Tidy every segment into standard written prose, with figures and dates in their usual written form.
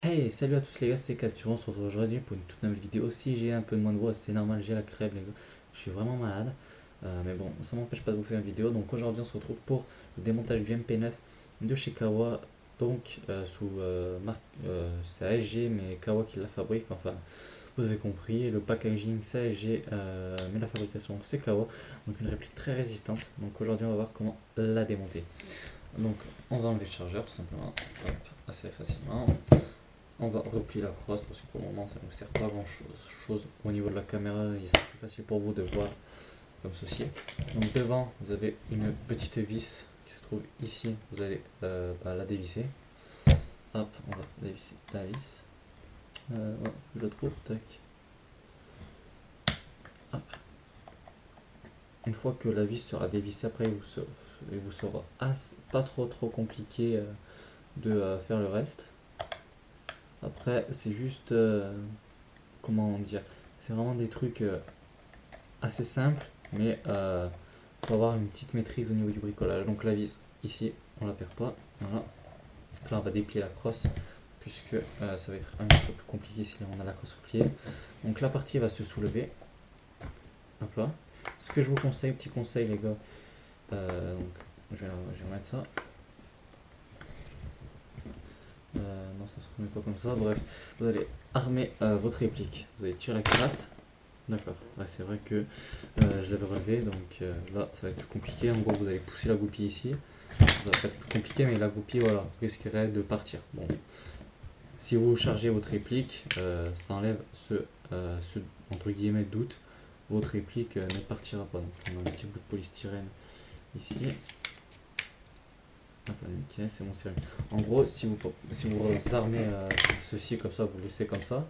Hey, salut à tous les gars, c'est Capture, on se retrouve aujourd'hui pour une toute nouvelle vidéo. Si j'ai un peu de moins de voix, c'est normal, j'ai la crève les gars, je suis vraiment malade. Mais bon, ça m'empêche pas de vous faire une vidéo. Donc aujourd'hui on se retrouve pour le démontage du MP9 de chez Kawa. Donc sous marque, c'est ASG mais Kawa qui la fabrique, enfin vous avez compris. Le packaging c'est ASG mais la fabrication c'est Kawa. Donc une réplique très résistante. Donc aujourd'hui on va voir comment la démonter. Donc on va enlever le chargeur tout simplement, hop, assez facilement. On va replier la crosse parce que pour le moment ça ne nous sert pas grand chose au niveau de la caméra et c'est plus facile pour vous de voir comme ceci. Donc devant vous avez une petite vis qui se trouve ici, vous allez la dévisser. Hop, on va dévisser la vis. Ouais, faut que je la trouve, tac. Hop. Une fois que la vis sera dévissée, après il vous sera pas trop compliqué de faire le reste. Après c'est juste, comment dire, c'est vraiment des trucs assez simple, mais faut avoir une petite maîtrise au niveau du bricolage. Donc la vis ici, on la perd pas. Voilà. Là, on va déplier la crosse puisque ça va être un petit peu plus compliqué si on a la crosse repliée. Donc la partie va se soulever. Hop là. Ce que je vous conseille, petit conseil les gars, donc je vais remettre ça. Non, ça se remet pas comme ça. Bref, vous allez armer votre réplique. Vous allez tirer la culasse. D'accord, ouais, c'est vrai que je l'avais relevé, donc là ça va être plus compliqué. En gros, vous allez pousser la goupille ici, ça va être plus compliqué, mais la goupille voilà, risquerait de partir. Bon, si vous chargez votre réplique, ça enlève ce entre guillemets doute, votre réplique ne partira pas. Donc on a un petit bout de polystyrène ici. Hop là, nickel, c'est bon, c'est réglé. En gros, si vous armez ceci comme ça, vous laissez comme ça,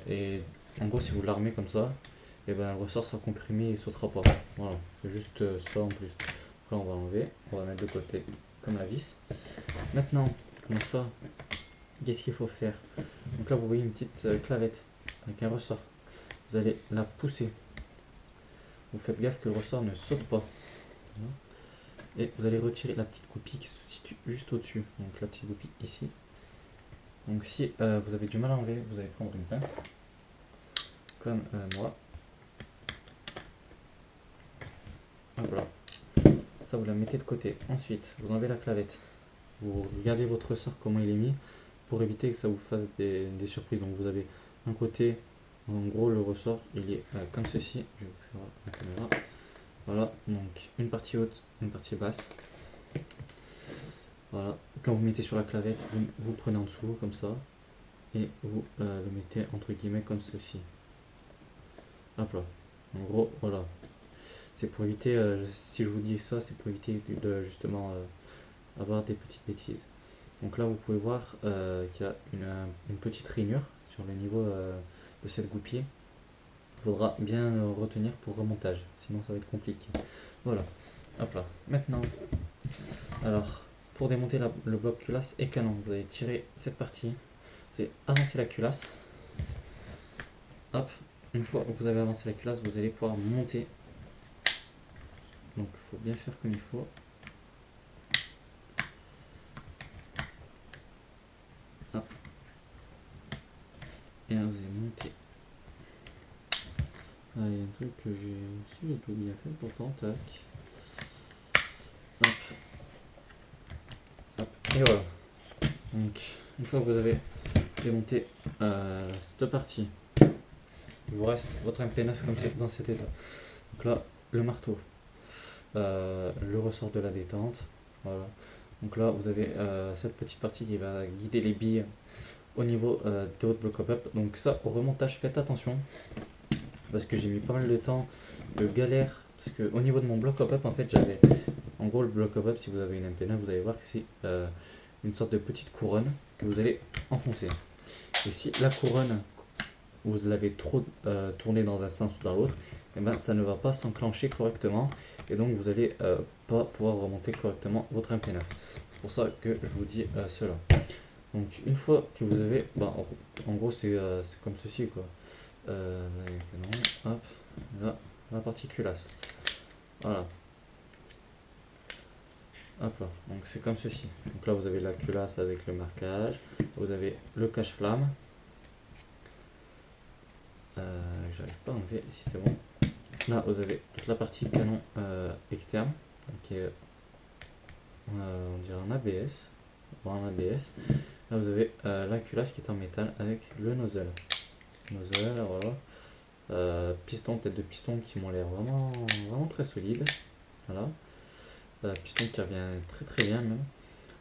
et en gros, si vous l'armez comme ça, et ben le ressort sera comprimé et il sautera pas. Voilà, c'est juste ça en plus. Donc là, on va enlever, on va mettre de côté comme la vis. Maintenant, comme ça, qu'est-ce qu'il faut faire? Donc là, vous voyez une petite clavette avec un ressort. Vous allez la pousser. Vous faites gaffe que le ressort ne saute pas. Voilà. Et vous allez retirer la petite goupille qui se situe juste au-dessus. Donc la petite goupille ici. Donc si vous avez du mal à enlever, vous allez prendre une pince, comme moi. Voilà. Ça, vous la mettez de côté. Ensuite, vous enlevez la clavette. Vous regardez votre ressort, comment il est mis, pour éviter que ça vous fasse des surprises. Donc vous avez un côté, en gros le ressort, il est comme ceci. Je vais vous faire la caméra. Voilà, donc une partie haute, une partie basse. Voilà, quand vous mettez sur la clavette, vous prenez en dessous, comme ça, et vous le mettez entre guillemets comme ceci. Hop là. En gros, voilà. C'est pour éviter, si je vous dis ça, c'est pour éviter de justement avoir des petites bêtises. Donc là, vous pouvez voir qu'il y a une petite rainure sur le niveau de cette goupille. Il faudra bien le retenir pour remontage, sinon ça va être compliqué. Voilà, hop là. Maintenant, alors, pour démonter le bloc culasse et canon, vous allez tirer cette partie, vous allez avancer la culasse. Hop, une fois que vous avez avancé la culasse, vous allez pouvoir monter. Donc il faut bien faire comme il faut. Hop. Et là, vous allez monter. Ah, il y a un truc que j'ai tout bien fait pourtant, tac. Hop. Hop. Et voilà. Donc, une fois que vous avez démonté cette partie, il vous reste votre MP9 comme c'est dans cet état. Donc là, le marteau, le ressort de la détente, voilà. Donc là, vous avez cette petite partie qui va guider les billes au niveau de votre bloc up. Donc ça, au remontage, faites attention parce que j'ai mis pas mal de temps de galère. Parce que au niveau de mon bloc up, en fait, j'avais en gros le bloc up. Si vous avez une MP9, vous allez voir que c'est une sorte de petite couronne que vous allez enfoncer. Et si la couronne, vous l'avez trop tournée dans un sens ou dans l'autre, et ben ça ne va pas s'enclencher correctement et donc vous allez pas pouvoir remonter correctement votre MP9. C'est pour ça que je vous dis cela. Donc une fois que vous avez, en gros c'est comme ceci quoi. Là, il y a le canon, hop, là, la partie culasse. Voilà. Hop là, donc c'est comme ceci. Donc là vous avez la culasse avec le marquage, vous avez le cache-flamme. J'arrive pas à enlever si c'est bon. Là vous avez toute la partie canon externe, qui est on dirait un ABS. Bon, un ABS. Là vous avez la culasse qui est en métal avec le nozzle. Nozzle, voilà. Piston, tête de piston qui m'ont l'air vraiment très solide. Voilà. Piston qui revient très bien même.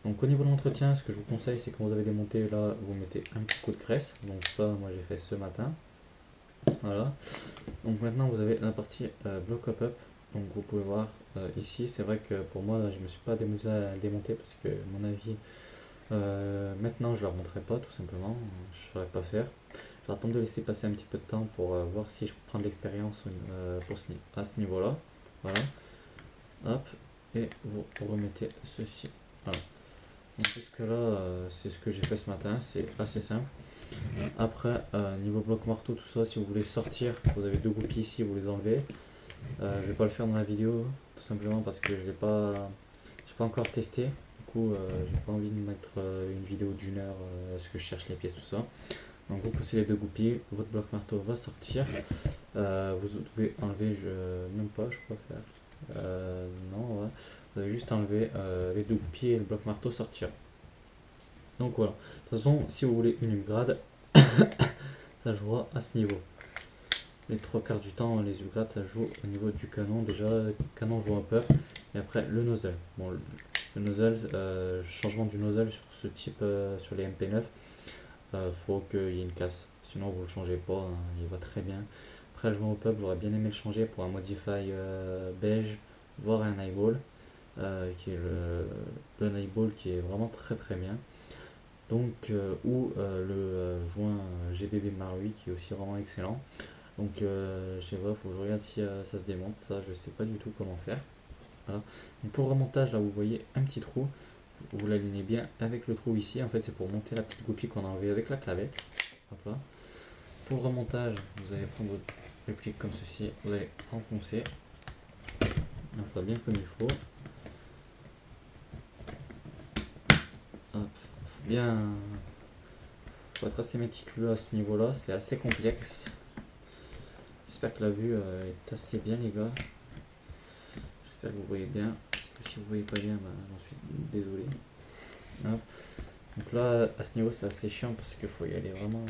Donc au niveau de l'entretien, ce que je vous conseille, c'est quand vous avez démonté, là vous mettez un petit coup de graisse. Donc ça, moi j'ai fait ce matin. Voilà. Donc maintenant vous avez la partie block up. Donc vous pouvez voir ici, c'est vrai que pour moi là, je me suis pas amusé à démonter parce que à mon avis maintenant je ne leur montrerai pas tout simplement, je ne saurais pas faire. Je vais attendre de laisser passer un petit peu de temps pour voir si je prends de l'expérience à ce niveau là. Voilà. Hop, et vous remettez ceci. Voilà. Donc jusque là c'est ce que j'ai fait ce matin, c'est assez simple. Après niveau bloc marteau tout ça, si vous voulez sortir, vous avez deux goupilles ici, vous les enlevez. Je vais pas le faire dans la vidéo tout simplement parce que je l'ai pas encore testé. Du coup j'ai pas envie de mettre une vidéo d'1 heure parce que je cherche les pièces tout ça. Donc vous poussez les deux goupilles, votre bloc marteau va sortir. Vous devez enlever, même pas je crois faire. Non, ouais. Vous allez juste enlever les deux goupilles et le bloc marteau sortir. Donc voilà. De toute façon, si vous voulez une upgrade, ça jouera à ce niveau. Les trois quarts du temps, les upgrades, ça joue au niveau du canon. Déjà, canon joue un peu. Et après, le nozzle. Bon, le nozzle, changement du nozzle sur ce type, sur les MP9, faut qu'il y ait une casse. Sinon, vous le changez pas, hein, il va très bien. Après, le joint au pub, j'aurais bien aimé le changer pour un Modify beige, voire un eyeball. Qui est le eyeball qui est vraiment très bien. Donc, ou le joint GBB Marui qui est aussi vraiment excellent. Donc, je sais pas, faut que je regarde si ça se démonte. Ça, je sais pas du tout comment faire. Voilà. Donc, pour le remontage, là, vous voyez un petit trou. Vous l'alignez bien avec le trou ici. En fait, c'est pour monter la petite goupille qu'on a enlevée avec la clavette. Hop là. Pour le remontage, vous allez prendre votre réplique comme ceci. Vous allez enfoncer. Hop là, bien comme il faut. Hop. Bien. Faut être assez méticuleux à ce niveau-là. C'est assez complexe. J'espère que la vue est assez bien, les gars. J'espère que vous voyez bien. Parce que si vous voyez pas bien, bah, j'en suis désolé. Hop. Donc là, à ce niveau, c'est assez chiant parce qu'il faut y aller vraiment.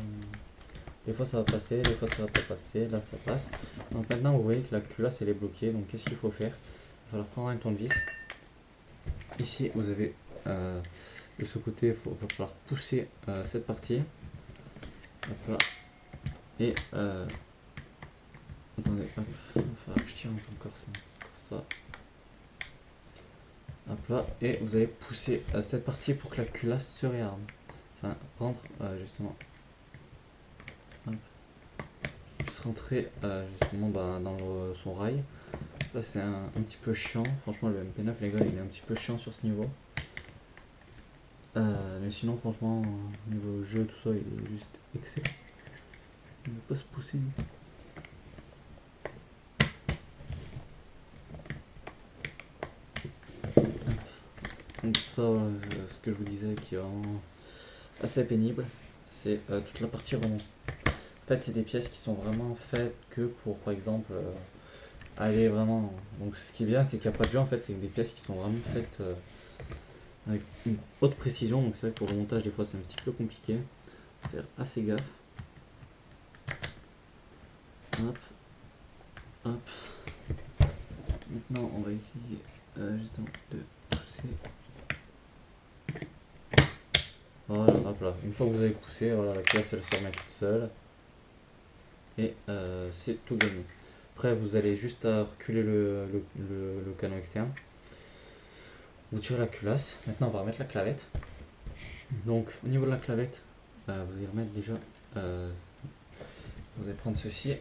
Des fois ça va passer, des fois ça va pas passer, là ça passe. Donc maintenant vous voyez que la culasse elle est bloquée, donc qu'est-ce qu'il faut faire? Il va falloir prendre un tournevis. Ici vous avez de ce côté, il va falloir pousser cette partie. Hop là. Et attendez, hop, il va falloir que je tire encore ça. Hop là, et vous allez pousser cette partie pour que la culasse se réarme. Enfin, rentre justement. Hop. Rentrer justement dans son rail. Là c'est un petit peu chiant, franchement le MP9 les gars il est un petit peu chiant sur ce niveau. Mais sinon franchement niveau jeu tout ça il est juste excellent. Il ne veut pas se pousser. Donc ça ce que je vous disais qui est vraiment assez pénible, c'est toute la partie remont. En fait c'est des pièces qui sont vraiment faites que pour par exemple aller vraiment. Donc ce qui est bien c'est qu'il n'y a pas de jeu en fait, c'est des pièces qui sont vraiment faites avec une haute précision, donc c'est vrai que pour le montage des fois c'est un petit peu compliqué. Faire assez gaffe. Hop, hop. Maintenant on va essayer justement de pousser. Voilà, hop là. Une fois que vous avez poussé, voilà, la caisse elle se remet toute seule. Et c'est tout gagné. Après vous allez juste à reculer le canon externe. Vous tirez la culasse. Maintenant on va remettre la clavette. Donc au niveau de la clavette, vous allez remettre déjà. Vous allez prendre ceci.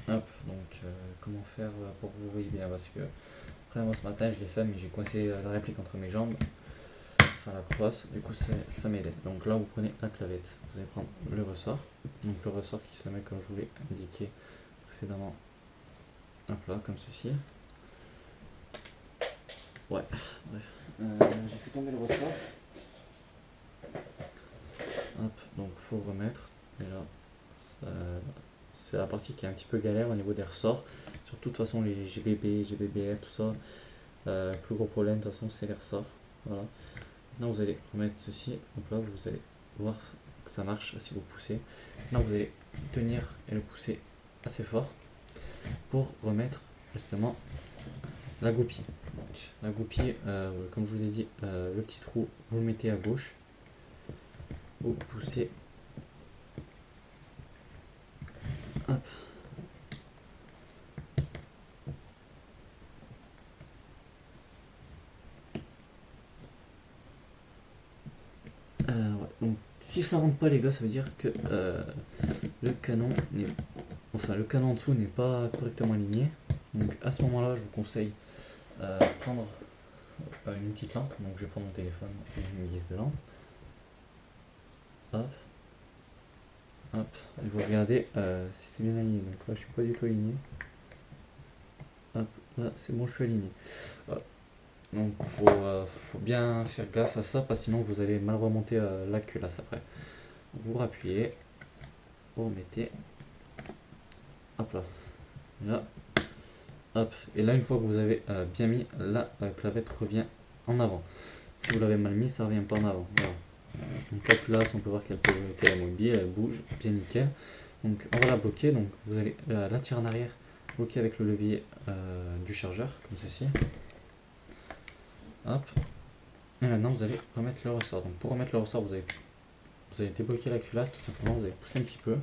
Hop, donc comment faire pour que vous voyez bien, parce que après moi ce matin je l'ai fait mais j'ai coincé la réplique entre mes jambes, enfin la crosse, du coup ça m'aide. Donc là vous prenez la clavette, vous allez prendre le ressort, donc le ressort qui se met comme je vous l'ai indiqué précédemment, hop là comme ceci. Ouais, bref, J'ai fait tomber le ressort. Hop, donc faut le remettre. Et là, c'est la partie qui est un petit peu galère au niveau des ressorts. Surtout de toute façon les GBB, GBBR, tout ça. Le plus gros problème de toute façon c'est les ressorts. Voilà. Maintenant vous allez remettre ceci. Donc là vous allez voir que ça marche si vous poussez. Maintenant vous allez tenir et le pousser assez fort pour remettre justement la goupille. Donc, la goupille, comme je vous ai dit, le petit trou vous le mettez à gauche. Vous poussez. Hop. Ouais, donc si ça rentre pas les gars, ça veut dire que le canon le canon en dessous n'est pas correctement aligné. Donc à ce moment là je vous conseille prendre une petite lampe. Donc je vais prendre mon téléphone et une guise de lampe. Hop. Hop. Et vous regardez si c'est bien aligné. Donc là je suis pas du tout aligné. Hop, là c'est bon, je suis aligné. Voilà. Donc faut bien faire gaffe à ça, parce que sinon vous allez mal remonter la culasse après. Vous rappuyez, vous remettez, hop là, là, hop. Et là une fois que vous avez bien mis, la clavette revient en avant. Si vous l'avez mal mis, ça revient pas en avant. Voilà. Donc la culasse, on peut voir qu'elle est mobile, elle bouge, bien nickel. Donc on va la bloquer, donc vous allez la tirer en arrière, bloquer avec le levier du chargeur, comme ceci. Hop. Et maintenant vous allez remettre le ressort. Donc pour remettre le ressort, vous allez débloquer la culasse tout simplement, vous allez pousser un petit peu.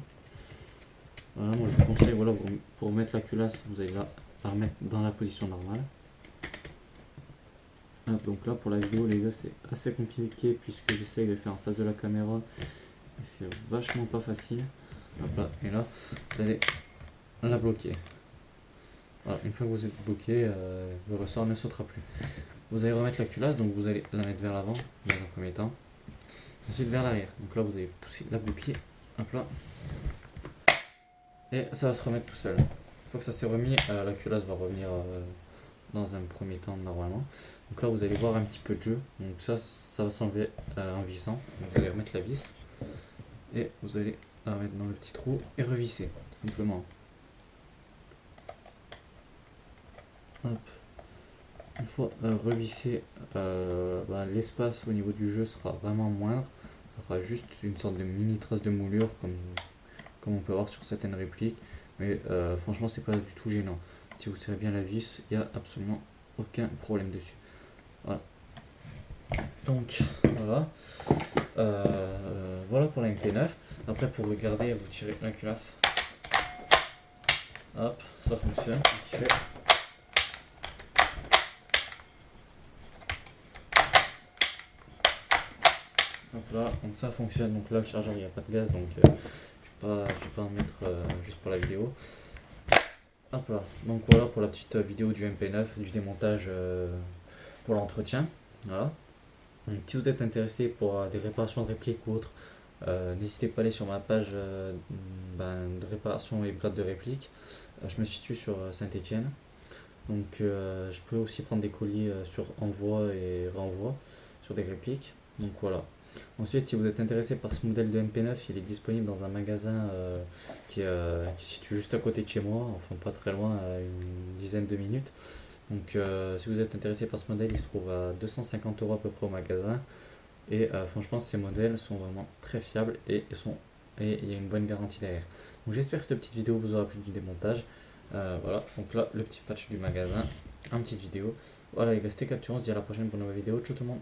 Voilà, moi je vous conseille, voilà, pour remettre la culasse, vous allez la remettre dans la position normale. Hop, donc là pour la vidéo les gars c'est assez compliqué puisque j'essaye de le faire en face de la caméra. C'est vachement pas facile. Hop là, et là vous allez la bloquer. Voilà, une fois que vous êtes bloqué, le ressort ne sautera plus. Vous allez remettre la culasse, donc vous allez la mettre vers l'avant dans un premier temps, ensuite vers l'arrière. Donc là vous allez pousser la goupille, hop là, et ça va se remettre tout seul. Une fois que ça s'est remis, la culasse va revenir dans un premier temps normalement. Donc là vous allez voir un petit peu de jeu, donc ça va s'enlever en vissant. Donc vous allez remettre la vis et vous allez la remettre dans le petit trou et revisser tout simplement. Hop. Une fois revissé, l'espace au niveau du jeu sera vraiment moindre. Ça fera juste une sorte de mini trace de moulure comme on peut voir sur certaines répliques. Mais franchement c'est pas du tout gênant. Si vous serrez bien la vis, il n'y a absolument aucun problème dessus. Voilà. Donc voilà. Voilà pour la MP9. Après pour regarder, vous tirez la culasse. Hop, ça fonctionne. Hop là, donc ça fonctionne. Donc là le chargeur il n'y a pas de gaz, donc je vais pas en mettre juste pour la vidéo. Hop là, donc voilà pour la petite vidéo du MP9, du démontage pour l'entretien. Voilà. Donc, si vous êtes intéressé pour des réparations de répliques ou autres, n'hésitez pas à aller sur ma page de réparation et brade de répliques. Je me situe sur Saint-Etienne. Donc je peux aussi prendre des colis sur envoi et renvoi sur des répliques. Donc voilà. Ensuite, si vous êtes intéressé par ce modèle de MP9, il est disponible dans un magasin qui se situe juste à côté de chez moi, enfin pas très loin, à une dizaine de minutes. Donc si vous êtes intéressé par ce modèle, il se trouve à 250 € à peu près au magasin. Et franchement, ces modèles sont vraiment très fiables et il y a une bonne garantie derrière. Donc j'espère que cette petite vidéo vous aura plu du démontage. Voilà, donc là, le petit patch du magasin, une petite vidéo. Voilà les gars, c'était Capture, on se dit à la prochaine pour une nouvelle vidéo. Ciao tout le monde.